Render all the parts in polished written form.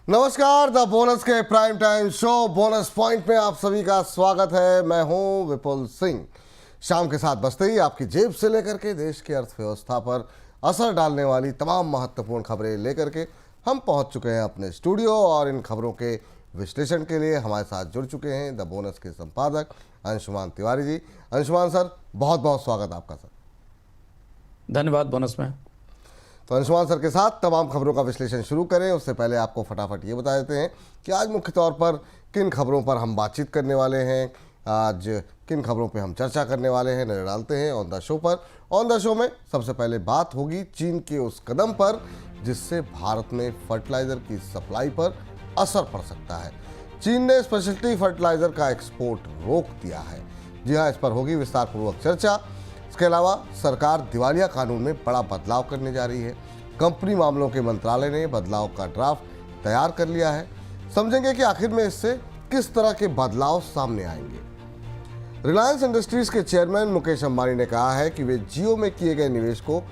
नमस्कार, the bonus के prime time show bonus point में आप सभी का स्वागत है। मैं हूं विपुल सिंह। शाम के 7 बजते ही आपकी जेब से लेकर के देश की अर्थव्यवस्था पर असर डालने वाली तमाम महत्वपूर्ण खबरें लेकर के हम पहुंच चुके हैं अपने स्टूडियो और इन खबरों के विश्लेषण के लिए हमारे साथ जुड़ चुके हैं द बोनस के संपादक अंशुमान तिवारी जी। अंशुमान सर, बहुत बहुत स्वागत आपका सर। धन्यवाद। बोनस में तो अंशुमान सर के साथ तमाम खबरों का विश्लेषण शुरू करें उससे पहले आपको फटाफट ये बता देते हैं कि आज मुख्य तौर पर किन खबरों पर हम बातचीत करने वाले हैं, आज किन खबरों पे हम चर्चा करने वाले हैं, नजर डालते हैं ऑन द शो पर। ऑन द शो में सबसे पहले बात होगी चीन के उस कदम पर जिससे भारत में फर्टिलाइजर की सप्लाई पर असर पड़ सकता है। चीन ने स्पेशलिटी फर्टिलाइजर का एक्सपोर्ट रोक दिया है। जी हाँ, इस पर होगी विस्तार पूर्वक चर्चा। इसके अलावा सरकार दिवालिया कानून में बड़ा बदलाव करने जा रही है। कंपनी मामलों के मंत्रालय ने बदलाव का ड्राफ्ट तैयार कर लिया है। समझेंगे कि आखिर में इससे किस तरह के बदलाव सामने आएंगे। रिलायंस इंडस्ट्रीज के चेयरमैन मुकेश अंबानी ने कहा है कि वे जियो में किए गए निवेश को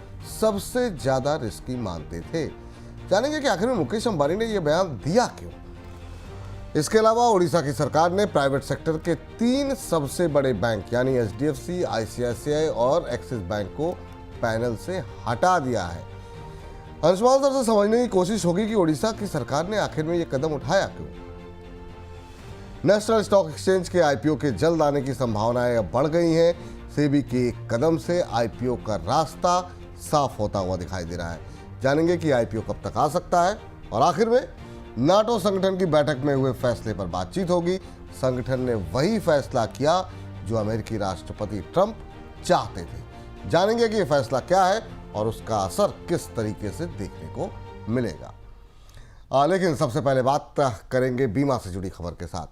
सबसे ज्यादा रिस्की मानते थे। जानेंगे कि आखिर में मुकेश अंबानी ने यह बयान दिया क्यों। इसके अलावा उड़ीसा की सरकार ने प्राइवेट सेक्टर के 3 सबसे बड़े बैंक यानी एचडीएफसी, आईसीआईसीआई और एक्सिस बैंक को पैनल से हटा दिया है। अंशुमान सर से समझने की कोशिश होगी कि उड़ीसा की सरकार ने आखिर में यह कदम उठाया क्यों। नेशनल स्टॉक एक्सचेंज के आईपीओ के जल्द आने की संभावनाएं अब बढ़ गई हैं। सेबी के एक कदम से आईपीओ का रास्ता साफ होता हुआ दिखाई दे रहा है। जानेंगे कि आईपीओ कब तक आ सकता है और आखिर में नाटो संगठन की बैठक में हुए फैसले पर बातचीत होगी। संगठन ने वही फैसला किया जो अमेरिकी राष्ट्रपति ट्रंप चाहते थे। जानेंगे कि यह फैसला क्या है और उसका असर किस तरीके से देखने को मिलेगा। लेकिन सबसे पहले बात करेंगे बीमा से जुड़ी खबर के साथ।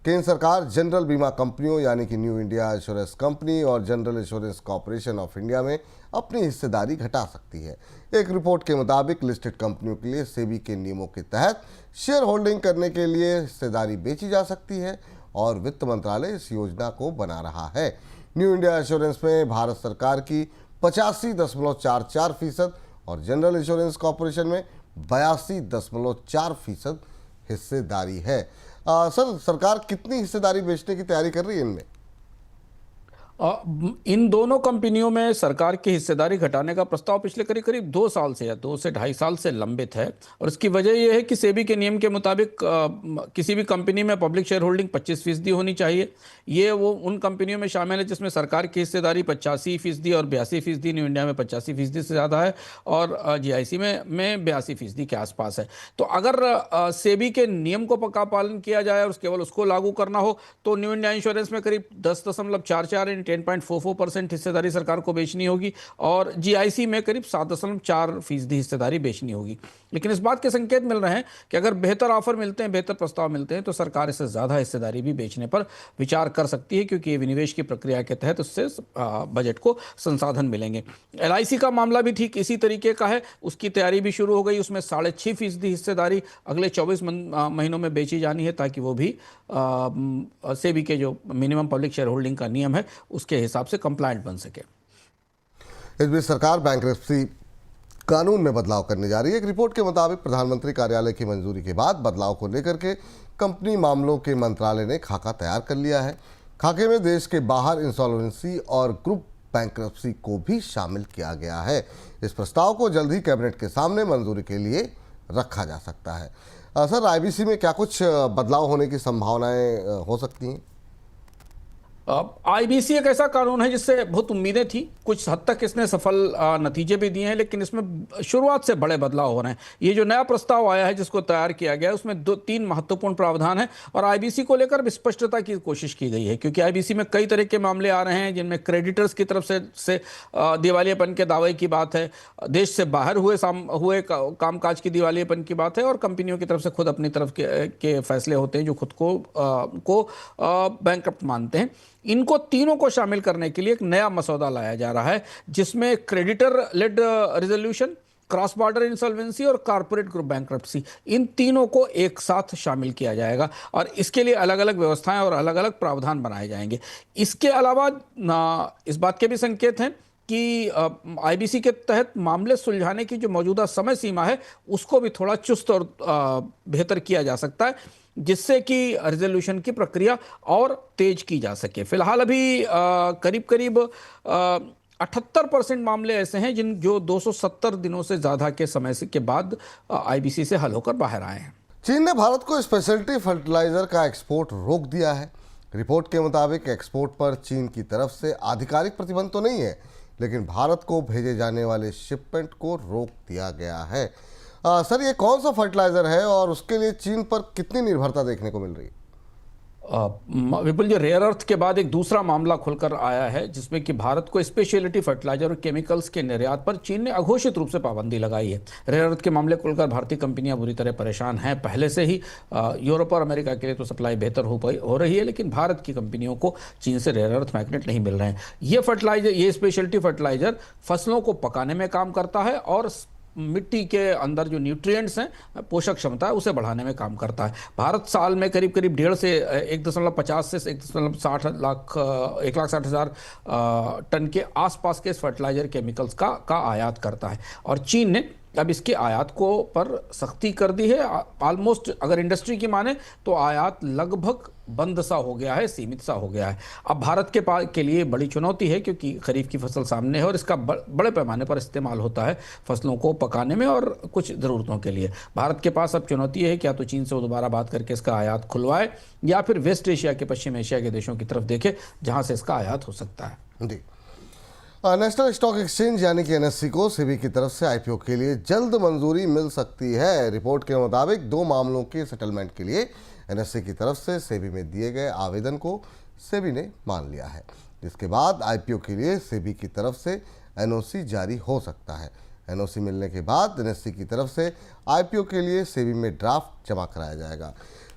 केंद्र सरकार जनरल बीमा कंपनियों यानी कि न्यू इंडिया इंश्योरेंस कंपनी और general insurance corporation of India में अपनी हिस्सेदारी घटा सकती है। एक रिपोर्ट के मुताबिक लिस्टेड कंपनियों के लिए सेबी के नियमों के तहत शेयर होल्डिंग करने के लिए हिस्सेदारी बेची जा सकती है और वित्त मंत्रालय इस योजना को बना रहा है। न्यू इंडिया इंश्योरेंस में भारत सरकार की 85.44% और जनरल इंश्योरेंस कॉरपोरेशन में 82.4% हिस्सेदारी है। सर, सरकार कितनी हिस्सेदारी बेचने की तैयारी कर रही है इनमें? इन दोनों कंपनियों में सरकार की हिस्सेदारी घटाने का प्रस्ताव पिछले करीब करीब 2 साल से या 2 से 2.5 साल से लंबित है और इसकी वजह यह है कि सेबी के नियम के मुताबिक किसी भी कंपनी में पब्लिक शेयर होल्डिंग 25% होनी चाहिए। ये वो उन कंपनियों में शामिल है जिसमें सरकार की हिस्सेदारी 85% और 82%। न्यू इंडिया में 85% से ज़्यादा है और जीआईसी में 82% के आसपास है। तो अगर सेबी के नियम को पक्का पालन किया जाए और केवल उसको लागू करना हो तो न्यू इंडिया इंश्योरेंस में करीब 10.44 10.44% हिस्सेदारी सरकार को बेचनी होगी और जीआईसी में करीब 7.4% हिस्सेदारी बेचनी होगी। लेकिन इस बात के संकेत मिल रहे हैं कि अगर बेहतर ऑफर मिलते हैं, बेहतर प्रस्ताव मिलते हैं तो सरकार इससे ज़्यादा हिस्सेदारी भी बेचने पर विचार कर सकती है क्योंकि ये विनिवेश की प्रक्रिया के तहत उससे बजट को संसाधन मिलेंगे। एलआईसी का मामला भी ठीक इसी तरीके का है। उसकी तैयारी भी शुरू हो गई। उसमें 6.5% हिस्सेदारी अगले 24 महीनों में बेची जानी है ताकि वो भी सेबी के जो मिनिमम पब्लिक शेयर होल्डिंग का नियम है उसके हिसाब से कंप्लायंट बन सके। इस बीच सरकार बैंक्रप्सी कानून में बदलाव करने जा रही है। एक रिपोर्ट के मुताबिक प्रधानमंत्री कार्यालय की मंजूरी के बाद बदलाव को लेकर के कंपनी मामलों के मंत्रालय ने खाका तैयार कर लिया है। खाके में देश के बाहर इंसॉल्वेंसी और ग्रुप बैंक्रप्सी को भी शामिल किया गया है। इस प्रस्ताव को जल्द ही कैबिनेट के सामने मंजूरी के लिए रखा जा सकता है। सर, आईबीसी में क्या कुछ बदलाव होने की संभावनाएं हो सकती हैं? आईबीसी एक ऐसा कानून है जिससे बहुत उम्मीदें थी। कुछ हद तक इसने सफल नतीजे भी दिए हैं लेकिन इसमें शुरुआत से बड़े बदलाव हो रहे हैं। ये जो नया प्रस्ताव आया है जिसको तैयार किया गया है उसमें 3 महत्वपूर्ण प्रावधान हैं और आईबीसी को लेकर स्पष्टता की कोशिश की गई है क्योंकि आईबीसी में कई तरह के मामले आ रहे हैं जिनमें क्रेडिटर्स की तरफ से दिवालियापन के दावे की बात है, देश से बाहर हुए कामकाज की दिवालियापन की बात है और कंपनियों की तरफ से खुद अपनी तरफ के फैसले होते हैं जो खुद को बैंकरप्ट मानते हैं। इनको तीनों को शामिल करने के लिए एक नया मसौदा लाया जा रहा है जिसमें creditor led resolution, cross border insolvency और कॉर्पोरेट ग्रुप बैंक्रप्सी, इन तीनों को एक साथ शामिल किया जाएगा और इसके लिए अलग अलग व्यवस्थाएं और अलग अलग प्रावधान बनाए जाएंगे। इसके अलावा इस बात के भी संकेत हैं कि आईबीसी के तहत मामले सुलझाने की जो मौजूदा समय सीमा है उसको भी थोड़ा चुस्त और बेहतर किया जा सकता है, जिससे कि रिजोल्यूशन की प्रक्रिया और तेज की जा सके। फिलहाल अभी करीब करीब 78% मामले ऐसे हैं जो 270 दिनों से ज़्यादा के समय के बाद आईबीसी से हल होकर बाहर आए हैं। चीन ने भारत को स्पेशलिटी फर्टिलाइजर का एक्सपोर्ट रोक दिया है। रिपोर्ट के मुताबिक एक्सपोर्ट पर चीन की तरफ से आधिकारिक प्रतिबंध तो नहीं है, लेकिन भारत को भेजे जाने वाले शिपमेंट को रोक दिया गया है। सर, ये कौन सा फर्टिलाइजर है और उसके लिए चीन पर कितनी निर्भरता देखने को मिल रही है? विपुल जी, रेयर अर्थ के बाद एक दूसरा मामला खुलकर आया है, जिसमें कि भारत को स्पेशलिटी फर्टिलाइजर और केमिकल्स के निर्यात पर चीन ने अघोषित रूप से पाबंदी लगाई है। रेयर अर्थ के मामले खुलकर भारतीय कंपनियां बुरी तरह परेशान हैं। पहले से ही यूरोप और अमेरिका के लिए तो सप्लाई बेहतर हो रही है, लेकिन भारत की कंपनियों को चीन से रेयर अर्थ मैग्नेट नहीं मिल रहे हैं। ये स्पेशलिटी फर्टिलाइजर फसलों को पकाने में काम करता है और मिट्टी के अंदर जो न्यूट्रिएंट्स हैं, पोषक क्षमता है, उसे बढ़ाने में काम करता है। भारत साल में करीब करीब 1.5 से 1.50 से 1,60,000 टन के आसपास के फर्टिलाइजर केमिकल्स का आयात करता है, और चीन ने अब इसके आयात को पर सख्ती कर दी है। ऑलमोस्ट अगर इंडस्ट्री की माने तो आयात लगभग बंद सा हो गया है, सीमित सा हो गया है। अब भारत के लिए बड़ी चुनौती है, क्योंकि खरीफ की फसल सामने है और इसका बड़े पैमाने पर इस्तेमाल होता है फसलों को पकाने में और कुछ ज़रूरतों के लिए। भारत के पास अब चुनौती है क्या तो चीन से वो दोबारा बात करके इसका आयात खुलवाए, या फिर वेस्ट एशिया के, पश्चिम एशिया के देशों की तरफ देखे जहाँ से इसका आयात हो सकता है। जी। नेशनल स्टॉक एक्सचेंज यानी कि एनएससी को सेबी की तरफ से आईपीओ के लिए जल्द मंजूरी मिल सकती है। रिपोर्ट के मुताबिक 2 मामलों के सेटलमेंट के लिए एनएससी की तरफ से सेबी में दिए गए आवेदन को सेबी ने मान लिया है, जिसके बाद आईपीओ के लिए सेबी की तरफ से एनओसी जारी हो सकता है। एनओसी मिलने के बाद एनएससी की तरफ से आईपीओ के लिए सेबी में ड्राफ्ट जमा कराया जाएगा।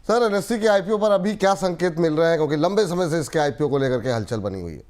सर, एनएससी के आईपीओ पर अभी क्या संकेत मिल रहे हैं, क्योंकि लंबे समय से इसके आईपीओ को लेकर के हलचल बनी हुई है?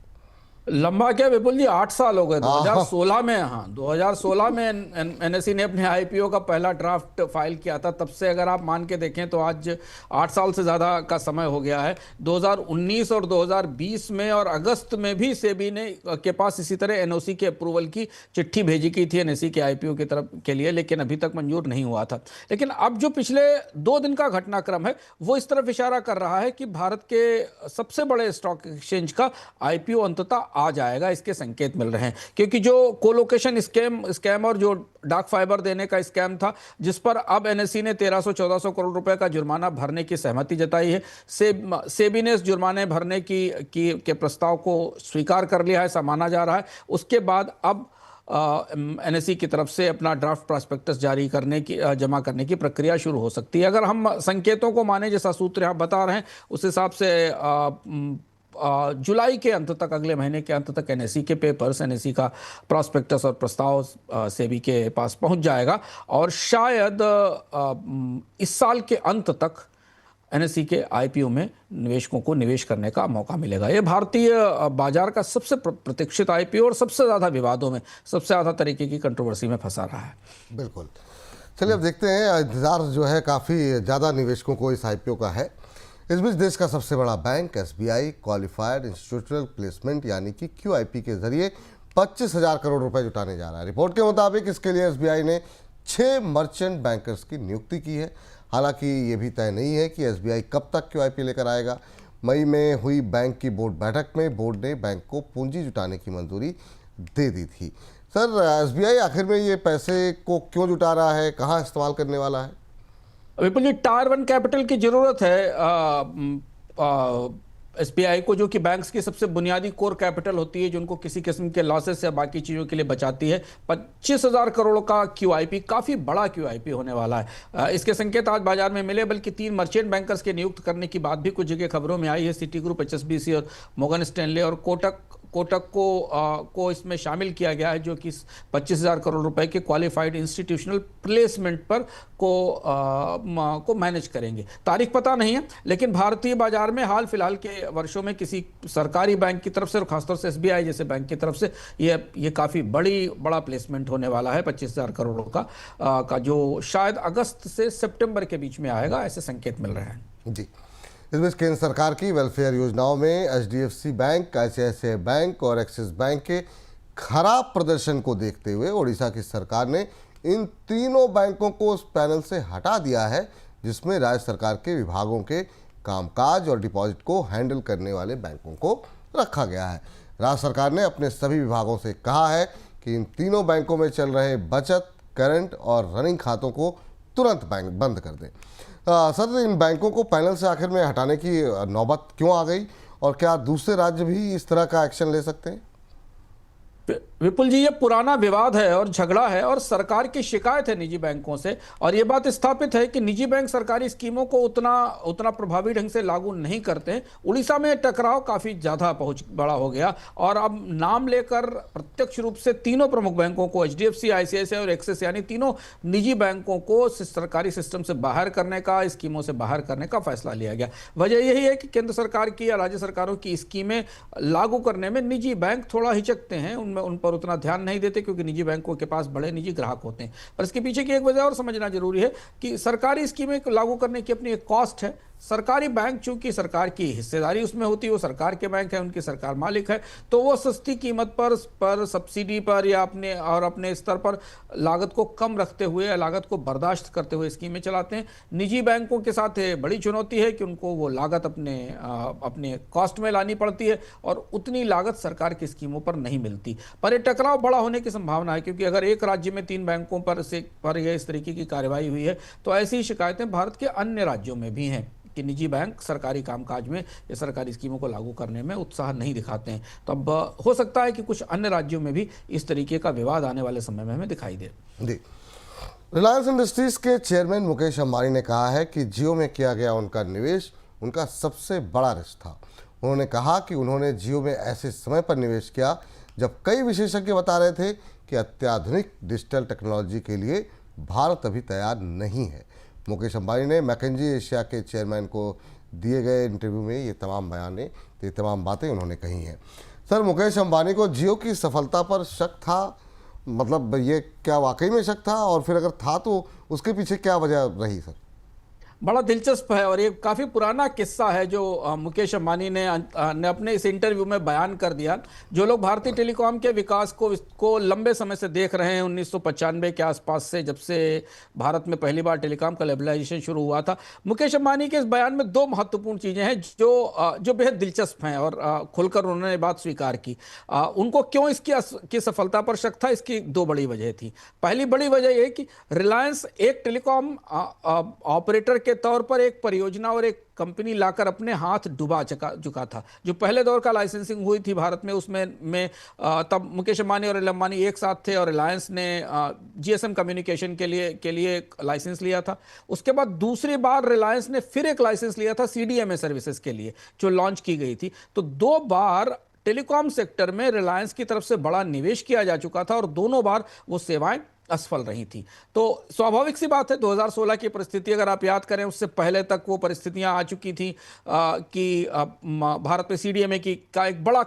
लंबा क्या विपुल जी, 8 साल हो गए। 2016 में 2016 में एनएससी ने अपने आईपीओ का पहला ड्राफ्ट फाइल किया था। तब से अगर आप मान के देखें तो आज 8 साल से ज़्यादा का समय हो गया है। 2019 और 2020 में और अगस्त में भी सेबी ने के पास इसी तरह एनओसी के अप्रूवल की चिट्ठी भेजी की थी एनएससी के आईपीओ की तरफ के लिए, लेकिन अभी तक मंजूर नहीं हुआ था। लेकिन अब जो पिछले 2 दिन का घटनाक्रम है वो इस तरफ इशारा कर रहा है कि भारत के सबसे बड़े स्टॉक एक्सचेंज का आईपीओ अंततः आ जाएगा, इसके संकेत मिल रहे हैं। क्योंकि जो कोलोकेशन स्कैम और जो डार्क फाइबर देने का स्कैम था, जिस पर अब एनएससी ने 1300-1400 करोड़ रुपए का जुर्माना भरने की सहमति जताई है, सेबी ने इस जुर्माने भरने के प्रस्ताव को स्वीकार कर लिया है, ऐसा माना जा रहा है। उसके बाद अब एनएससी की तरफ से अपना ड्राफ्ट प्रॉस्पेक्टस जमा करने की प्रक्रिया शुरू हो सकती है। अगर हम संकेतों को माने, जैसा सूत्र आप बता रहे हैं, उस हिसाब से जुलाई के अंत तक, अगले महीने के अंत तक एनएससी के पेपर्स, एनएससी का प्रॉस्पेक्टस और प्रस्ताव सेबी के पास पहुंच जाएगा, और शायद इस साल के अंत तक एनएससी के आईपीओ में निवेशकों को निवेश करने का मौका मिलेगा। ये भारतीय बाजार का सबसे प्रतीक्षित आईपीओ और सबसे ज़्यादा विवादों में, सबसे ज़्यादा तरीके की कंट्रोवर्सी में फंसा रहा है। बिल्कुल। चलिए, अब देखते हैं। इंतज़ार जो है काफ़ी ज़्यादा निवेशकों को इस आईपीओ का है। इस बीच देश का सबसे बड़ा bank SBI qualified institutional placement यानी कि क्यूआईपी के जरिए 25,000 करोड़ रुपए जुटाने जा रहा है। रिपोर्ट के मुताबिक इसके लिए एसबीआई ने 6 मर्चेंट बैंकर्स की नियुक्ति की है। हालांकि ये भी तय नहीं है कि एसबीआई कब तक क्यूआईपी लेकर आएगा। मई में हुई बैंक की बोर्ड बैठक में बोर्ड ने बैंक को पूंजी जुटाने की मंजूरी दे दी थी। सर, एसबीआई आखिर में ये पैसे को क्यों जुटा रहा है, कहाँ इस्तेमाल करने वाला है? विपुल जी, टायर 1 कैपिटल की जरूरत है एसबीआई को, जो कि बैंक्स की सबसे बुनियादी कोर कैपिटल होती है, जो उनको किसी किस्म के लॉसेस या बाकी चीज़ों के लिए बचाती है। 25,000 करोड़ का क्यूआईपी काफ़ी बड़ा क्यूआईपी होने वाला है। इसके संकेत आज बाजार में मिले, बल्कि 3 मर्चेंट बैंकर्स के नियुक्त करने की बात भी कुछ जगह खबरों में आई है। सिटी ग्रुप, एचएसबीसी और मोर्गन स्टैनले और कोटक को इसमें शामिल किया गया है, जो कि 25,000 करोड़ रुपए के क्वालिफाइड इंस्टीट्यूशनल प्लेसमेंट पर को मैनेज करेंगे। तारीख पता नहीं है, लेकिन भारतीय बाजार में हाल फिलहाल के वर्षों में किसी सरकारी बैंक की तरफ से और खासतौर से एसबीआई जैसे बैंक की तरफ से ये काफ़ी बड़ा प्लेसमेंट होने वाला है 25,000 करोड़ का, जो शायद अगस्त से सितंबर के बीच में आएगा, ऐसे संकेत मिल रहे हैं। जी। इस बीच केंद्र सरकार की वेलफेयर योजनाओं में एचडीएफसी बैंक, आईसीआईसीआई बैंक और एक्सिस बैंक के खराब प्रदर्शन को देखते हुए ओडिशा की सरकार ने इन तीनों बैंकों को उस पैनल से हटा दिया है जिसमें राज्य सरकार के विभागों के कामकाज और डिपॉजिट को हैंडल करने वाले बैंकों को रखा गया है। राज्य सरकार ने अपने सभी विभागों से कहा है कि इन तीनों बैंकों में चल रहे बचत, करंट और रनिंग खातों को तुरंत बैंक बंद कर दें। सर, इन बैंकों को पैनल से आखिर में हटाने की नौबत क्यों आ गई और क्या दूसरे राज्य भी इस तरह का एक्शन ले सकते हैं? विपुल जी, ये पुराना विवाद है और झगड़ा है और सरकार की शिकायत है निजी बैंकों से, और ये बात स्थापित है कि निजी बैंक सरकारी स्कीमों को उतना प्रभावी ढंग से लागू नहीं करते हैं। उड़ीसा में टकराव काफी ज्यादा बड़ा हो गया और अब नाम लेकर प्रत्यक्ष रूप से तीनों प्रमुख बैंकों को, HDFC, ICICI और एक्सिस, यानी तीनों निजी बैंकों को सरकारी सिस्टम से बाहर करने का, स्कीमों से बाहर करने का फैसला लिया गया। वजह यही है कि केंद्र सरकार की या राज्य सरकारों की स्कीमें लागू करने में निजी बैंक थोड़ा हिचकते हैं, उन पर उतना ध्यान नहीं देते क्योंकि निजी बैंकों के पास बड़े निजी ग्राहक होते हैं। पर इसके पीछे की एक वजह और समझना जरूरी है कि सरकारी स्कीमें लागू करने की अपनी एक कॉस्ट है। सरकारी बैंक चूंकि सरकार की हिस्सेदारी उसमें होती है, वो सरकार के बैंक है, उनकी सरकार मालिक है, तो वो सस्ती कीमत पर सब्सिडी पर या अपने स्तर पर लागत को कम रखते हुए या लागत को बर्दाश्त करते हुए स्कीमें चलाते हैं। निजी बैंकों के साथ बड़ी चुनौती है कि उनको वो लागत अपने कॉस्ट में लानी पड़ती है और उतनी लागत सरकार की स्कीमों पर नहीं मिलती। पर यह टकराव बड़ा होने की संभावना है क्योंकि अगर एक राज्य में 3 बैंकों पर यह इस तरीके की कार्रवाई हुई है तो ऐसी ही शिकायतें भारत के अन्य राज्यों में भी हैं कि निजी बैंक सरकारी कामकाज में या सरकारी स्कीमों को लागू करने में उत्साह नहीं दिखाते हैं। तो अब हो सकता है कि कुछ अन्य राज्यों में भी इस तरीके का विवाद आने वाले समय में हमें दिखाई दे। जी, रिलायंस इंडस्ट्रीज के चेयरमैन मुकेश अंबानी ने कहा है कि जियो में किया गया उनका निवेश उनका सबसे बड़ा रिस्क था। उन्होंने कहा कि उन्होंने जियो में ऐसे समय पर निवेश किया जब कई विशेषज्ञ बता रहे थे कि अत्याधुनिक डिजिटल टेक्नोलॉजी के लिए भारत अभी तैयार नहीं है। मुकेश अंबानी ने मैकेंजी एशिया के चेयरमैन को दिए गए इंटरव्यू में ये तमाम बातें उन्होंने कही हैं। सर, मुकेश अंबानी को जियो की सफलता पर शक था, मतलब ये क्या वाकई में शक था, और फिर अगर था तो उसके पीछे क्या वजह रही? सर, बड़ा दिलचस्प है और ये काफ़ी पुराना किस्सा है जो मुकेश अंबानी ने अपने इस इंटरव्यू में बयान कर दिया। जो लोग भारतीय टेलीकॉम के विकास को लंबे समय से देख रहे हैं, 1995 के आसपास से, जब से भारत में पहली बार टेलीकॉम का लिबरलाइजेशन शुरू हुआ था, मुकेश अंबानी के इस बयान में 2 महत्वपूर्ण चीज़ें हैं जो बेहद दिलचस्प हैं और खुलकर उन्होंने बात स्वीकार की। उनको क्यों इसकी सफलता पर शक था, इसकी 2 बड़ी वजह थी। पहली बड़ी वजह यह कि रिलायंस एक टेलीकॉम ऑपरेटर के तौर पर एक परियोजना और एक कंपनी लाकर अपने हाथ डुबा चुका था। जो पहले दौर का लाइसेंसिंग हुई थी भारत में, उसमें तब मुकेश अंबानी और अंबानी एक साथ थे और रिलायंस ने GSM कम्युनिकेशन के लिए लाइसेंस लिया था। उसके बाद दूसरी बार रिलायंस ने फिर एक लाइसेंस लिया था CDMA सर्विसेज के लिए, जो लॉन्च की गई थी। तो 2 बार टेलीकॉम सेक्टर में रिलायंस की तरफ से बड़ा निवेश किया जा चुका था और दोनों बार वो सेवाएं असफल रही थी। तो स्वाभाविक सी बात है, 2016 की परिस्थिति अगर आप याद करें, उससे पहले तक वो परिस्थितियां आ चुकी थी कि भारत में CDMA का एक बड़ा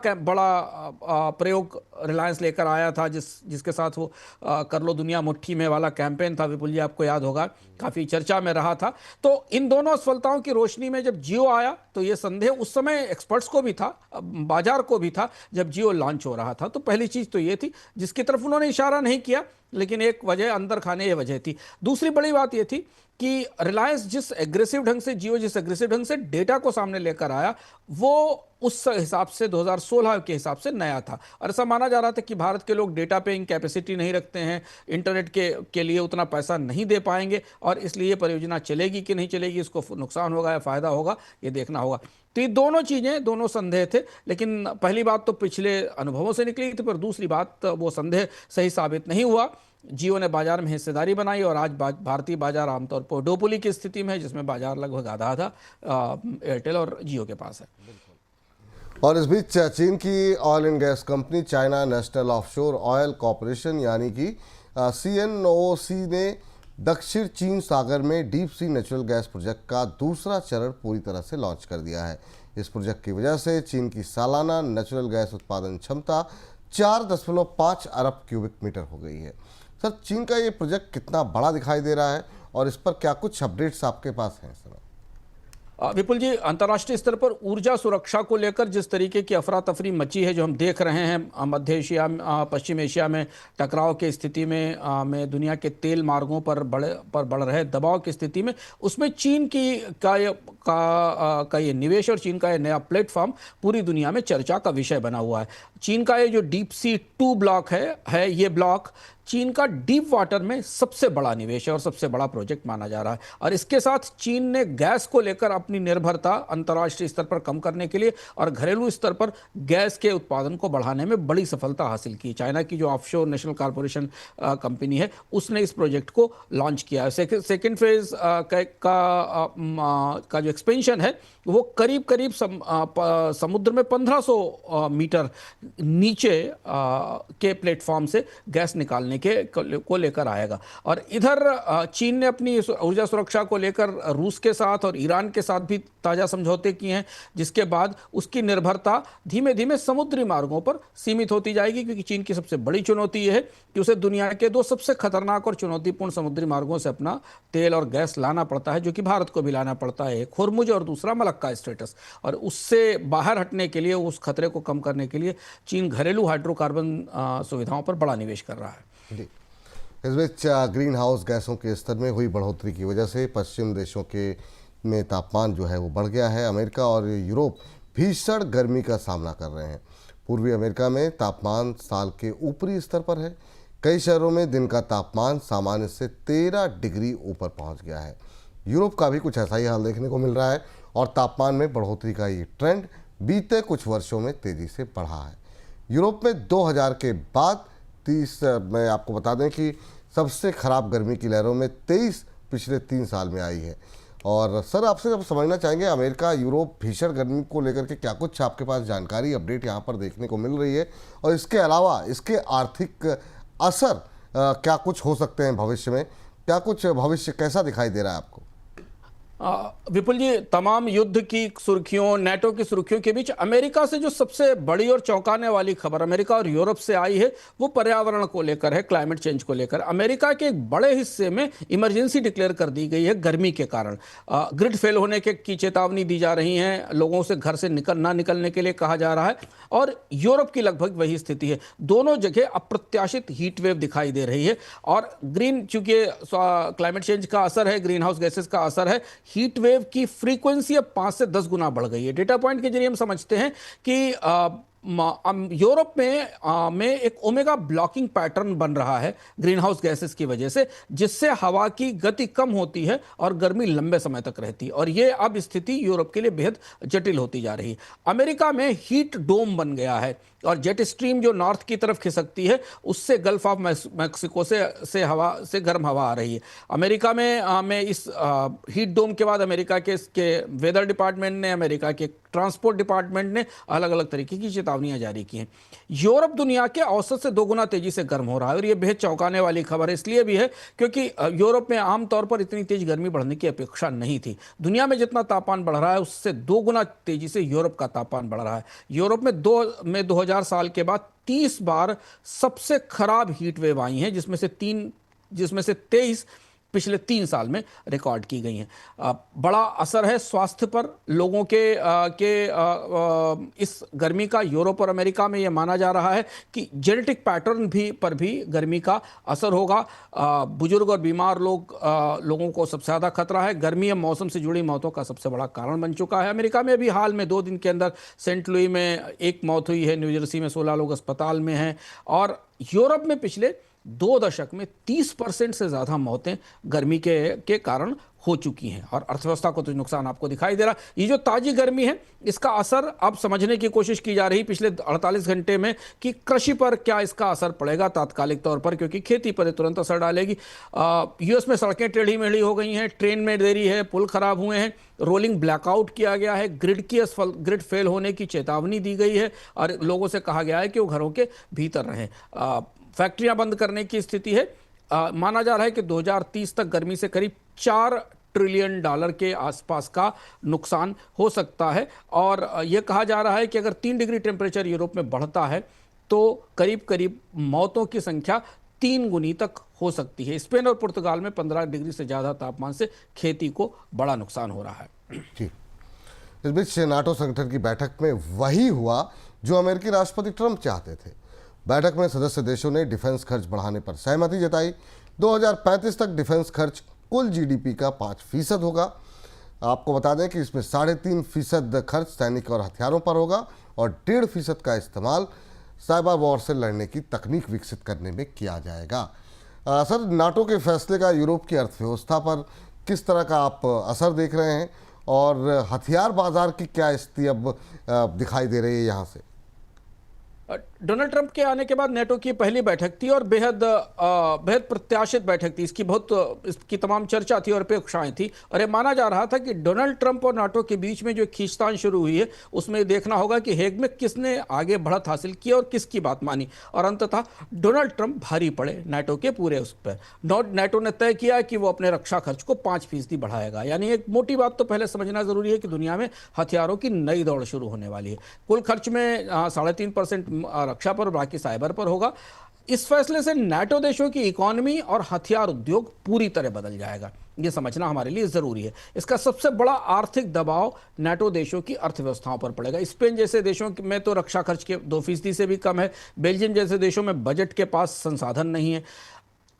प्रयोग रिलायंस लेकर आया था, जिसके साथ वो कर लो दुनिया मुट्ठी में वाला कैंपेन था। विपुल जी, आपको याद होगा, काफ़ी चर्चा में रहा था। तो इन दोनों असफलताओं की रोशनी में जब जियो आया तो ये संदेह उस समय एक्सपर्ट्स को भी था, बाजार को भी था, जब जियो लॉन्च हो रहा था। तो पहली चीज़ तो ये थी जिसकी तरफ उन्होंने इशारा नहीं किया, लेकिन एक वजह अंदर खाने ये वजह थी। दूसरी बड़ी बात ये थी कि रिलायंस जिस एग्रेसिव ढंग से डेटा को सामने लेकर आया, वो उस हिसाब से 2016 के हिसाब से नया था। और ऐसा माना जा रहा था कि भारत के लोग डेटा पेइंग कैपेसिटी नहीं रखते हैं, इंटरनेट के लिए उतना पैसा नहीं दे पाएंगे, और इसलिए ये परियोजना चलेगी कि नहीं चलेगी, इसको नुकसान होगा या फायदा होगा, ये देखना होगा। तो ये दोनों चीज़ें, दोनों संदेह थे। लेकिन पहली बात तो पिछले अनुभवों से निकली थी, पर दूसरी बात वो संदेह सही साबित नहीं हुआ। जियो ने बाजार में हिस्सेदारी बनाई और आज भारतीय बाजार आमतौर पर डोपुली की स्थिति में है, जिसमें बाजार लगभग आधा एयरटेल और जियो के पास है। और इस बीच चीन की oil and gas company China National Offshore Oil Corporation यानी कि CNOOC ने दक्षिण चीन सागर में deep sea natural gas project का दूसरा चरण पूरी तरह से लॉन्च कर दिया है। इस प्रोजेक्ट की वजह से चीन की सालाना नेचुरल गैस उत्पादन क्षमता 4.5 अरब क्यूबिक मीटर हो गई है। सर, चीन का ये प्रोजेक्ट कितना बड़ा दिखाई दे रहा है और इस पर क्या कुछ अपडेट्स आपके पास हैं? सर, विपुल जी, अंतर्राष्ट्रीय स्तर पर ऊर्जा सुरक्षा को लेकर जिस तरीके की अफरा तफरी मची है, जो हम देख रहे हैं मध्य एशिया, पश्चिम एशिया में टकराव की स्थिति में दुनिया के तेल मार्गों पर बढ़ रहे दबाव की स्थिति में, उसमें चीन की का ये निवेश और चीन का ये नया प्लेटफॉर्म पूरी दुनिया में चर्चा का विषय बना हुआ है। चीन का ये जो डीप सी 2 ब्लॉक है ये ब्लॉक चीन का डीप वाटर में सबसे बड़ा निवेश है और सबसे बड़ा प्रोजेक्ट माना जा रहा है। और इसके साथ चीन ने गैस को लेकर अपनी निर्भरता अंतर्राष्ट्रीय स्तर पर कम करने के लिए और घरेलू स्तर पर गैस के उत्पादन को बढ़ाने में बड़ी सफलता हासिल की। चाइना की जो ऑफशोर नेशनल कॉर्पोरेशन कंपनी है, उसने इस प्रोजेक्ट को लॉन्च किया है। सेकेंड फेज का जो एक्सपेंशन है वो करीब करीब समुद्र में 1500 मीटर नीचे के प्लेटफॉर्म से गैस निकालने को लेकर आएगा। और इधर चीन ने अपनी ऊर्जा सुरक्षा को लेकर रूस के साथ और ईरान के साथ भी ताजा समझौते किए हैं, जिसके बाद उसकी निर्भरता धीमे धीमे समुद्री मार्गों पर सीमित होती जाएगी, क्योंकि चीन की सबसे बड़ी चुनौती यह है कि उसे दुनिया के 2 सबसे खतरनाक और चुनौतीपूर्ण समुद्री मार्गों से अपना तेल और गैस लाना पड़ता है, जो कि भारत को भी लाना पड़ता है, एक होर्मुज और दूसरा मलक्का स्टेटस। और उससे बाहर हटने के लिए, उस खतरे को कम करने के लिए चीन घरेलू हाइड्रोकार्बन सुविधाओं पर बड़ा निवेश कर रहा है। जी, इस बीच ग्रीन हाउस गैसों के स्तर में हुई बढ़ोतरी की वजह से पश्चिम देशों के में तापमान जो है वो बढ़ गया है। अमेरिका और यूरोप भीषण गर्मी का सामना कर रहे हैं। पूर्वी अमेरिका में तापमान साल के ऊपरी स्तर पर है। कई शहरों में दिन का तापमान सामान्य से 13 डिग्री ऊपर पहुंच गया है। यूरोप का भी कुछ ऐसा ही हाल देखने को मिल रहा है और तापमान में बढ़ोतरी का ये ट्रेंड बीते कुछ वर्षों में तेज़ी से बढ़ा है। यूरोप में 2000 के बाद 30 में आपको बता दें कि सबसे ख़राब गर्मी की लहरों में 23 पिछले 3 साल में आई है। और सर, आपसे जब समझना चाहेंगे अमेरिका यूरोप भीषण गर्मी को लेकर के क्या कुछ आपके पास जानकारी अपडेट यहाँ पर देखने को मिल रही है, और इसके अलावा इसके आर्थिक असर क्या कुछ हो सकते हैं भविष्य में, क्या कुछ भविष्य कैसा दिखाई दे रहा है आपको? विपुल जी, तमाम युद्ध की सुर्खियों, नेटो की सुर्खियों के बीच अमेरिका से जो सबसे बड़ी और चौंकाने वाली खबर अमेरिका और यूरोप से आई है, वो पर्यावरण को लेकर है, क्लाइमेट चेंज को लेकर। अमेरिका के एक बड़े हिस्से में इमरजेंसी डिक्लेयर कर दी गई है गर्मी के कारण। ग्रिड फेल होने की चेतावनी दी जा रही है, लोगों से घर से ना निकलने के लिए कहा जा रहा है। और यूरोप की लगभग वही स्थिति है। दोनों जगह अप्रत्याशित हीट वेव दिखाई दे रही है। और चूंकि क्लाइमेट चेंज का असर है, ग्रीन हाउस गैसेस का असर है, हीट वेव की फ्रीक्वेंसी अब 5 से 10 गुना बढ़ गई है। डेटा पॉइंट के जरिए हम समझते हैं कि यूरोप में एक ओमेगा ब्लॉकिंग पैटर्न बन रहा है ग्रीन हाउस गैसेस की वजह से, जिससे हवा की गति कम होती है और गर्मी लंबे समय तक रहती है। और ये अब स्थिति यूरोप के लिए बेहद जटिल होती जा रही है। अमेरिका में हीट डोम बन गया है और जेट स्ट्रीम जो नॉर्थ की तरफ खिसकती है, उससे गल्फ ऑफ मैक्सिको से गर्म हवा आ रही है। अमेरिका में इस हीट डोम के बाद अमेरिका के वेदर डिपार्टमेंट ने, अमेरिका के ट्रांसपोर्ट डिपार्टमेंट ने अलग अलग तरीके की चेतावनियां जारी की हैं। यूरोप दुनिया के औसत से 2 गुना तेजी से गर्म हो रहा है और यह बेहद चौंकाने वाली खबर है। इसलिए भी है क्योंकि यूरोप में आमतौर पर इतनी तेज गर्मी बढ़ने की अपेक्षा नहीं थी। दुनिया में जितना तापमान बढ़ रहा है, उससे 2 गुना तेजी से यूरोप का तापमान बढ़ रहा है। यूरोप में 2000 साल के बाद 30 बार सबसे खराब हीट वेव आई हैं, जिसमें से 23 पिछले 3 साल में रिकॉर्ड की गई हैं। बड़ा असर है स्वास्थ्य पर लोगों के इस गर्मी का। यूरोप और अमेरिका में यह माना जा रहा है कि जेनेटिक पैटर्न पर भी गर्मी का असर होगा। बुजुर्ग और बीमार लोगों को सबसे ज़्यादा खतरा है। गर्मी अब मौसम से जुड़ी मौतों का सबसे बड़ा कारण बन चुका है। अमेरिका में अभी हाल में 2 दिन के अंदर सेंट लुई में 1 मौत हुई है, न्यू जर्सी में 16 लोग अस्पताल में हैं। और यूरोप में पिछले 2 दशक में 30% से ज़्यादा मौतें गर्मी के कारण हो चुकी हैं और अर्थव्यवस्था को तो नुकसान आपको दिखाई दे रहा। ये जो ताजी गर्मी है, इसका असर अब समझने की कोशिश की जा रही पिछले 48 घंटे में कि कृषि पर क्या इसका असर पड़ेगा तात्कालिक तौर पर, क्योंकि खेती पर तुरंत असर डालेगी। यूएस में सड़कें टेढ़ी मेढ़ी हो गई हैं, ट्रेन में देरी है, पुल खराब हुए हैं, रोलिंग ब्लैकआउट किया गया है, ग्रिड फेल होने की चेतावनी दी गई है और लोगों से कहा गया है कि वो घरों के भीतर रहें। फैक्ट्रियां बंद करने की स्थिति है। माना जा रहा है कि 2030 तक गर्मी से करीब $4 ट्रिलियन के आसपास का नुकसान हो सकता है। और यह कहा जा रहा है कि अगर 3 डिग्री टेम्परेचर यूरोप में बढ़ता है तो करीब करीब मौतों की संख्या 3 गुनी तक हो सकती है। स्पेन और पुर्तगाल में 15 डिग्री से ज़्यादा तापमान से खेती को बड़ा नुकसान हो रहा है। जी। इस बीच नाटो संगठन की बैठक में वही हुआ जो अमेरिकी राष्ट्रपति ट्रंप चाहते थे। बैठक में सदस्य देशों ने डिफेंस खर्च बढ़ाने पर सहमति जताई। 2035 तक डिफेंस खर्च कुल जीडीपी का 5% होगा। आपको बता दें कि इसमें 3.5% खर्च सैनिक और हथियारों पर होगा और 1.5% का इस्तेमाल साइबर वॉर से लड़ने की तकनीक विकसित करने में किया जाएगा। सर, नाटो के फैसले का यूरोप की अर्थव्यवस्था पर किस तरह का आप असर देख रहे हैं और हथियार बाजार की क्या स्थिति अब दिखाई दे रही है यहाँ से? डोनाल्ड ट्रंप के आने के बाद नेटो की पहली बैठक थी और बेहद प्रत्याशित बैठक थी। इसकी तमाम चर्चा थी और अपेक्षाएं थी और ये माना जा रहा था कि डोनाल्ड ट्रंप और नाटो के बीच में जो खींचतान शुरू हुई है उसमें देखना होगा कि हेग में किसने आगे बढ़त हासिल की और किसकी बात मानी, और अंततः डोनाल्ड ट्रंप भारी पड़े नाटो के पूरे उस पर। नाटो ने तय किया कि वो अपने रक्षा खर्च को 5% बढ़ाएगा। यानी एक मोटी बात तो पहले समझना जरूरी है कि दुनिया में हथियारों की नई दौड़ शुरू होने वाली है। कुल खर्च में 3.5% रक्षा पर, बाकी साइबर पर होगा। इस फैसले से नाटो देशों की इकोनॉमी और हथियार उद्योग पूरी तरह बदल जाएगा, यह समझना हमारे लिए जरूरी है। इसका सबसे बड़ा आर्थिक दबाव नाटो देशों की अर्थव्यवस्थाओं पर पड़ेगा। स्पेन जैसे देशों में तो रक्षा खर्च के 2% से भी कम है। बेल्जियम जैसे देशों में बजट के पास संसाधन नहीं है।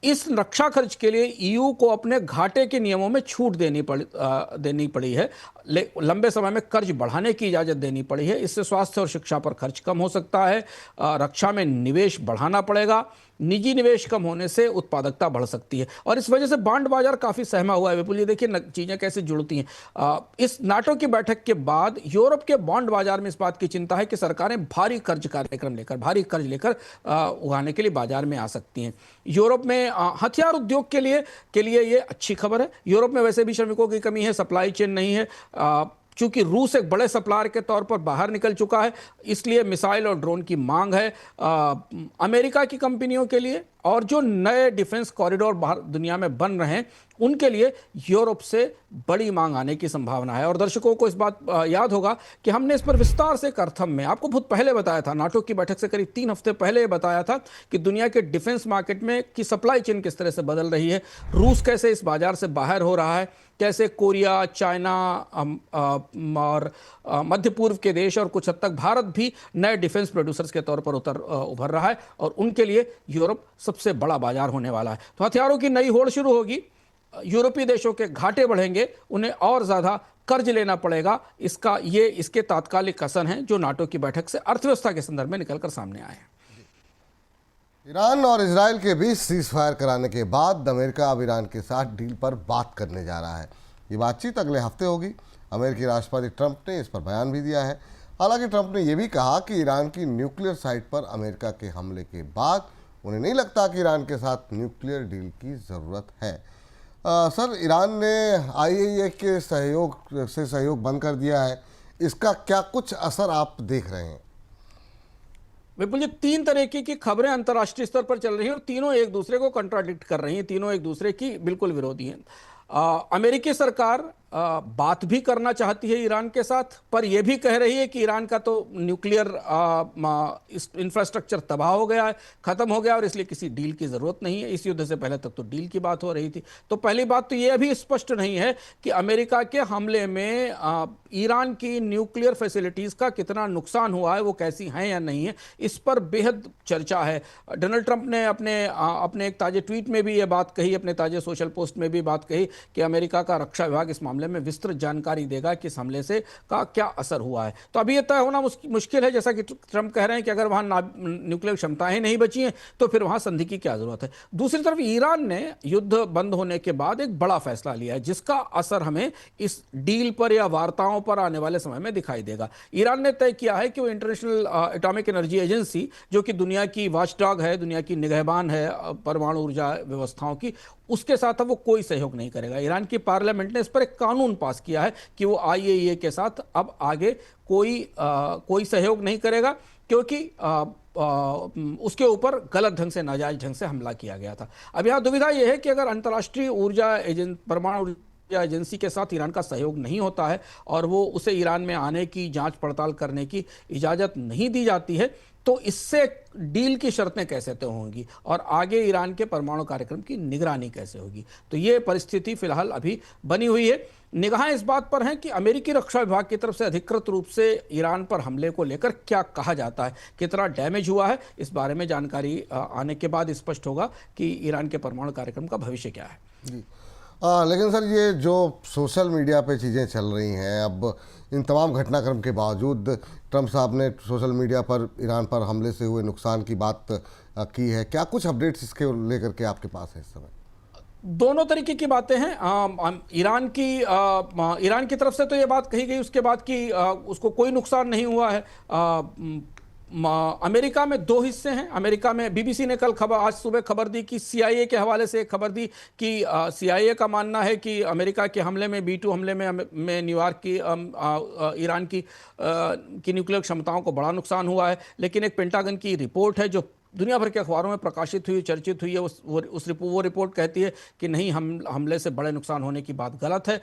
इस रक्षा खर्च के लिए ईयू को अपने घाटे के नियमों में छूट देनी पड़ी है। लंबे समय में कर्ज बढ़ाने की इजाज़त देनी पड़ी है। इससे स्वास्थ्य और शिक्षा पर खर्च कम हो सकता है। रक्षा में निवेश बढ़ाना पड़ेगा। निजी निवेश कम होने से उत्पादकता बढ़ सकती है और इस वजह से बॉन्ड बाजार काफ़ी सहमा हुआ है। विपुल, ये देखिए चीज़ें कैसे जुड़ती हैं। इस नाटो की बैठक के बाद यूरोप के बॉन्ड बाजार में इस बात की चिंता है कि सरकारें भारी कर्ज लेकर उगाने के लिए बाजार में आ सकती हैं। यूरोप में हथियार उद्योग के लिए ये अच्छी खबर है। यूरोप में वैसे भी श्रमिकों की कमी है, सप्लाई चेन नहीं है। चूंकि रूस एक बड़े सप्लायर के तौर पर बाहर निकल चुका है, इसलिए मिसाइल और ड्रोन की मांग है अमेरिका की कंपनियों के लिए। और जो नए डिफेंस कॉरिडोर बाहर दुनिया में बन रहे हैं उनके लिए यूरोप से बड़ी मांग आने की संभावना है। और दर्शकों को इस बात याद होगा कि हमने इस पर विस्तार से करथम में आपको बहुत पहले बताया था, नाटो की बैठक से करीब 3 हफ्ते पहले बताया था कि दुनिया के डिफेंस मार्केट में की सप्लाई चेन किस तरह से बदल रही है, रूस कैसे इस बाजार से बाहर हो रहा है, कैसे कोरिया, चाइना और मध्य पूर्व के देश और कुछ हद तक भारत भी नए डिफेंस प्रोड्यूसर्स के तौर पर उभर रहा है और उनके लिए यूरोप सबसे बड़ा बाजार होने वाला है। तो हथियारों की नई होड़ शुरू होगी। यूरोपीय देशों के घाटे बढ़ेंगे, उन्हें और ज्यादा कर्ज लेना पड़ेगा। इसके तात्कालिक असर हैं जो नाटो की बैठक से अर्थव्यवस्था के संदर्भ में निकलकर सामने आए हैं। ईरान और इजराइल के बीच सीज फायर कराने के बाद अमेरिका अब ईरान के साथ डील पर बात करने जा रहा है। ये बातचीत अगले हफ्ते होगी। अमेरिकी राष्ट्रपति ट्रंप ने इस पर बयान भी दिया है। हालांकि ट्रंप ने यह भी कहा कि ईरान की न्यूक्लियर साइट पर अमेरिका के हमले के बाद उन्हें नहीं लगता कि ईरान के साथ न्यूक्लियर डील की ज़रूरत है। सर, ईरान ने IAEA के सहयोग बंद कर दिया है, इसका क्या कुछ असर आप देख रहे हैं? विपुल जी, 3 तरीके की खबरें अंतर्राष्ट्रीय स्तर पर चल रही हैं और तीनों एक दूसरे को कंट्राडिक्ट कर रही हैं, तीनों एक दूसरे की बिल्कुल विरोधी हैं। अमेरिकी सरकार बात भी करना चाहती है ईरान के साथ, पर यह भी कह रही है कि ईरान का तो न्यूक्लियर इंफ्रास्ट्रक्चर तबाह हो गया है, खत्म हो गया और इसलिए किसी डील की जरूरत नहीं है। इस युद्ध से पहले तक तो डील की बात हो रही थी। तो पहली बात तो यह अभी स्पष्ट नहीं है कि अमेरिका के हमले में ईरान की न्यूक्लियर फैसिलिटीज का कितना नुकसान हुआ है, वो कैसी हैं या नहीं है, इस पर बेहद चर्चा है। डोनाल्ड ट्रंप ने अपने एक ताजे ट्वीट में भी ये बात कही, अपने ताजे सोशल पोस्ट में भी बात कही कि अमेरिका का रक्षा विभाग इस मामले में विस्तृत जानकारी देगा कि इस हमले से का क्या असर हुआ है। तो अभी यह तय होना मुश्किल है, जैसा कि ट्रंप कह रहे हैं कि अगर वहां न्यूक्लियर क्षमताएं नहीं बची हैं तो फिर वहां संधि की क्या जरूरत है। दूसरी तरफ ईरान ने युद्ध बंद होने के बाद एक बड़ा फैसला लिया है जिसका असर हमें इस डील पर या वार्ताओं पर आने वाले समय में दिखाई देगा। ईरान ने तय किया है कि वो इंटरनेशनल एटॉमिक एनर्जी एजेंसी, जो कि दुनिया की वॉचडॉग है, दुनिया की निगहबान है परमाणु ऊर्जा व्यवस्थाओं की, उसके साथ अब वो कोई सहयोग नहीं करेगा। ईरान की पार्लियामेंट ने इस पर एक कानून पास किया है कि वो IAEA के साथ अब आगे कोई सहयोग नहीं करेगा, क्योंकि उसके ऊपर गलत ढंग से, नाजायज ढंग से हमला किया गया था। अब यहाँ दुविधा यह है कि अगर अंतर्राष्ट्रीय ऊर्जा परमाणु खुफिया एजेंसी के साथ ईरान का सहयोग नहीं होता है और वो उसे ईरान में आने की जांच पड़ताल करने की इजाज़त नहीं दी जाती है, तो इससे डील की शर्तें कैसे तय होंगी और आगे ईरान के परमाणु कार्यक्रम की निगरानी कैसे होगी। तो ये परिस्थिति फिलहाल अभी बनी हुई है। निगाहें इस बात पर हैं कि अमेरिकी रक्षा विभाग की तरफ से अधिकृत रूप से ईरान पर हमले को लेकर क्या कहा जाता है, कितना डैमेज हुआ है, इस बारे में जानकारी आने के बाद स्पष्ट होगा कि ईरान के परमाणु कार्यक्रम का भविष्य क्या है। जी लेकिन सर ये जो सोशल मीडिया पे चीज़ें चल रही हैं, अब इन तमाम घटनाक्रम के बावजूद ट्रंप साहब ने सोशल मीडिया पर ईरान पर हमले से हुए नुकसान की बात की है, क्या कुछ अपडेट्स इसके लेकर के आपके पास है इस समय? दोनों तरीके की बातें हैं। ईरान की तरफ से तो ये बात कही गई उसके बाद कि उसको कोई नुकसान नहीं हुआ है। अमेरिका में दो हिस्से हैं। अमेरिका में बीबीसी ने कल आज सुबह खबर दी कि सीआईए के हवाले से एक खबर दी कि सीआईए का मानना है कि अमेरिका के हमले में B2 हमले में न्यूयॉर्क की ईरान की न्यूक्लियर क्षमताओं को बड़ा नुकसान हुआ है। लेकिन एक पेंटागन की रिपोर्ट है जो दुनिया भर के अखबारों में प्रकाशित हुई, चर्चित हुई है, वो रिपोर्ट कहती है कि नहीं, हमले से बड़े नुकसान होने की बात गलत है।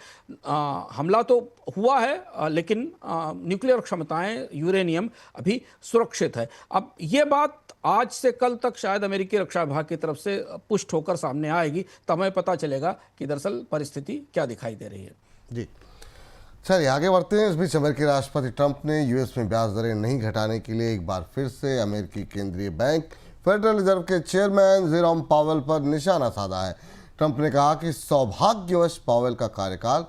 हमला तो हुआ है लेकिन न्यूक्लियर क्षमताएं, यूरेनियम अभी सुरक्षित है। अब ये बात आज से कल तक शायद अमेरिकी रक्षा विभाग की तरफ से पुष्ट होकर सामने आएगी, तब हमें पता चलेगा कि दरअसल परिस्थिति क्या दिखाई दे रही है। जी चलिए आगे बढ़ते हैं। इस बीच अमेरिकी राष्ट्रपति ट्रंप ने यूएस में ब्याज दरें नहीं घटाने के लिए एक बार फिर से अमेरिकी केंद्रीय बैंक फेडरल रिजर्व के चेयरमैन जेरोम पावेल पर निशाना साधा है। ट्रंप ने कहा कि सौभाग्यवश पावेल का कार्यकाल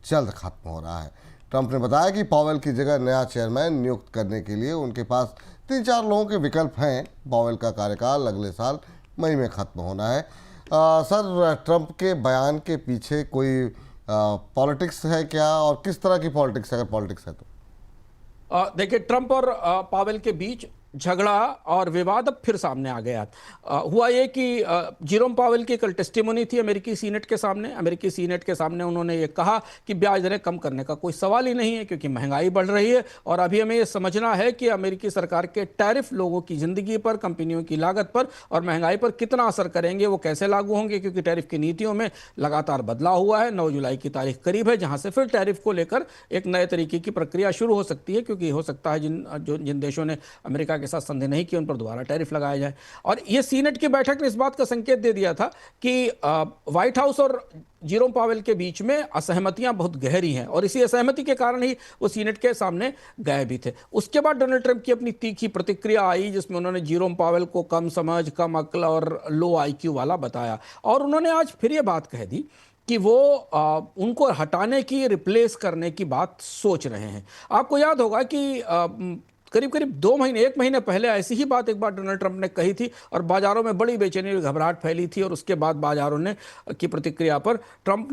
जल्द खत्म हो रहा है। ट्रंप ने बताया कि पावेल की जगह नया चेयरमैन नियुक्त करने के लिए उनके पास 3-4 लोगों के विकल्प हैं। पावेल का कार्यकाल अगले साल मई में खत्म होना है। सर, ट्रंप के बयान के पीछे कोई पॉलिटिक्स है क्या, और किस तरह की पॉलिटिक्स है, अगर पॉलिटिक्स है तो? देखिए, ट्रंप और पावेल के बीच झगड़ा और विवाद अब फिर सामने आ गया। हुआ ये कि जेरोम पावेल की कल टेस्टिमोनी थी अमेरिकी सीनेट के सामने। अमेरिकी सीनेट के सामने उन्होंने ये कहा कि ब्याज दरें कम करने का कोई सवाल ही नहीं है क्योंकि महंगाई बढ़ रही है और अभी हमें ये समझना है कि अमेरिकी सरकार के टैरिफ लोगों की ज़िंदगी पर, कंपनियों की लागत पर और महंगाई पर कितना असर करेंगे, वो कैसे लागू होंगे, क्योंकि टैरिफ की नीतियों में लगातार बदलाव हुआ है। 9 जुलाई की तारीख करीब है जहाँ से फिर टैरिफ को लेकर एक नए तरीके की प्रक्रिया शुरू हो सकती है, क्योंकि हो सकता है जिन देशों ने अमेरिका के साथ संधि नहीं की उन पर दोबारा टैरिफ लगाया जाए। और ये सीनेट की बैठक ने इस बात का संकेत दे दिया था कि व्हाइट हाउस और जेरोम पावेल के बीच में असहमतियां बहुत गहरी हैं और इसी असहमति के कारण ही वो सीनेट के सामने गए भी थे। उसके बाद डोनाल्ड ट्रंप की अपनी तीखी प्रतिक्रिया आई जिसमें उन्होंने जेरोम पावेल को कम समझ, कम अक्ल और लो आईक्यू वाला बताया और उन्होंने आज फिर ये बात कह दी कि वो उनको हटाने की, रिप्लेस करने की बात सोच रहे हैं। आपको याद होगा कि करीब करीब 1 महीने पहले ऐसी ही बात एक बार डोनाल्ड ट्रंप ने कही थी और बाजारों में बड़ी बेचैनी और घबराहट फैली थी और उसके बाद बाजारों ने की प्रतिक्रिया पर ट्रंप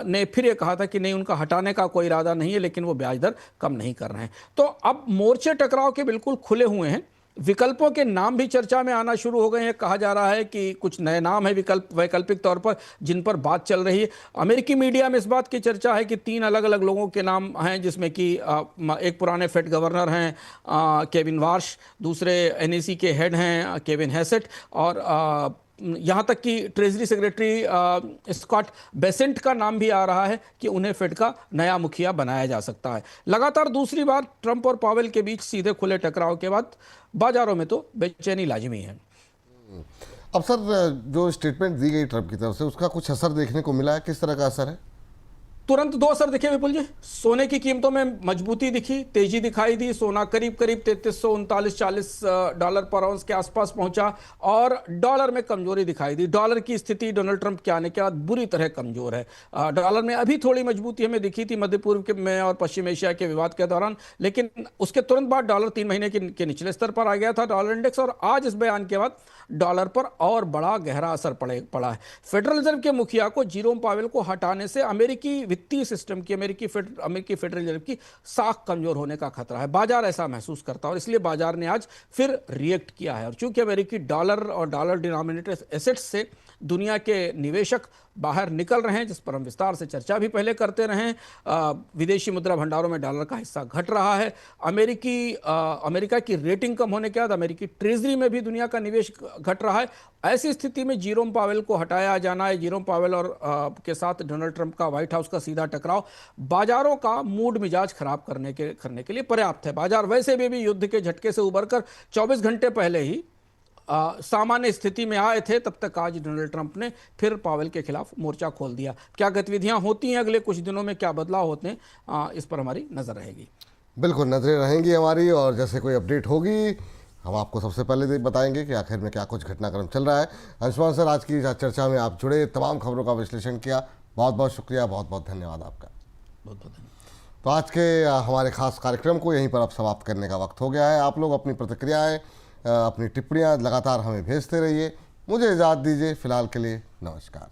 ने फिर ये कहा था कि नहीं, उनका हटाने का कोई इरादा नहीं है, लेकिन वो ब्याज दर कम नहीं कर रहे हैं। तो अब मोर्चे टकराव के बिल्कुल खुले हुए हैं। विकल्पों के नाम भी चर्चा में आना शुरू हो गए हैं। कहा जा रहा है कि कुछ नए नाम है वैकल्पिक तौर पर जिन पर बात चल रही है। अमेरिकी मीडिया में इस बात की चर्चा है कि 3 अलग अलग लोगों के नाम हैं, जिसमें कि एक पुराने फेड गवर्नर हैं केविन वार्श, दूसरे एनईसी के हेड हैं केविन हैसेट और यहाँ तक कि ट्रेजरी सेक्रेटरी स्कॉट बेसेंट का नाम भी आ रहा है कि उन्हें फेड का नया मुखिया बनाया जा सकता है। लगातार दूसरी बार ट्रंप और पावेल के बीच सीधे खुले टकराव के बाद बाजारों में तो बेचैनी लाजिमी है। अब सर, जो स्टेटमेंट दी गई ट्रंप की तरफ से, उसका कुछ असर देखने को मिला है? किस तरह का असर है? तुरंत 2 असर दिखे विपुल जी। सोने की कीमतों में मजबूती दिखी, तेजी दिखाई दी। सोना करीब 3339-40 डॉलर पर आउंस के आसपास पहुंचा और डॉलर में कमजोरी दिखाई दी। डॉलर की स्थिति डोनाल्ड ट्रंप के आने के बाद बुरी तरह कमजोर है। डॉलर में अभी थोड़ी मजबूती हमें दिखी थी मध्य पूर्व में और पश्चिम एशिया के विवाद के दौरान, लेकिन उसके तुरंत बाद डॉलर 3 महीने के निचले स्तर पर आ गया था डॉलर इंडेक्स, और आज इस बयान के बाद डॉलर पर और बड़ा गहरा असर पड़ा है। फेडरल रिजर्व के मुखिया को जेरोम पावेल को हटाने से अमेरिकी वित्तीय सिस्टम की अमेरिकी फेडरल रिजर्व की साख कमजोर होने का खतरा है। बाजार ऐसा महसूस करता है और इसलिए बाजार ने आज फिर रिएक्ट किया है। और चूंकि अमेरिकी डॉलर और डॉलर डिनोमिनेटेड एसेट्स से दुनिया के निवेशक बाहर निकल रहे हैं, जिस पर हम विस्तार से चर्चा भी पहले करते रहे हैं, विदेशी मुद्रा भंडारों में डॉलर का हिस्सा घट रहा है, अमेरिका की रेटिंग कम होने के बाद अमेरिकी ट्रेजरी में भी दुनिया का निवेश घट रहा है। ऐसी स्थिति में जेरोम पावेल को हटाया जाना है, जेरोम पावेल और के साथ डोनाल्ड ट्रंप का व्हाइट हाउस का सीधा टकराव बाजारों का मूड मिजाज खराब करने के लिए पर्याप्त है। बाजार वैसे भी युद्ध के झटके से उबरकर 24 घंटे पहले ही सामान्य स्थिति में आए थे। तब तक आज डोनाल्ड ट्रंप ने फिर पावेल के खिलाफ मोर्चा खोल दिया। क्या गतिविधियां होती हैं अगले कुछ दिनों में, क्या बदलाव होते हैं, इस पर हमारी नजर रहेगी। बिल्कुल नजरें रहेंगी हमारी, और जैसे कोई अपडेट होगी हम आपको सबसे पहले बताएंगे कि आखिर में क्या कुछ घटनाक्रम चल रहा है। अंशुमान सर, आज की चर्चा में आप जुड़े, तमाम खबरों का विश्लेषण किया, बहुत बहुत शुक्रिया, बहुत बहुत धन्यवाद आपका। बहुत बहुत धन्यवाद। तो आज के हमारे खास कार्यक्रम को यहीं पर अब समाप्त करने का वक्त हो गया है। आप लोग अपनी प्रतिक्रियाएं, अपनी टिप्पणियां लगातार हमें भेजते रहिए। मुझे इजाज़त दीजिए, फिलहाल के लिए नमस्कार।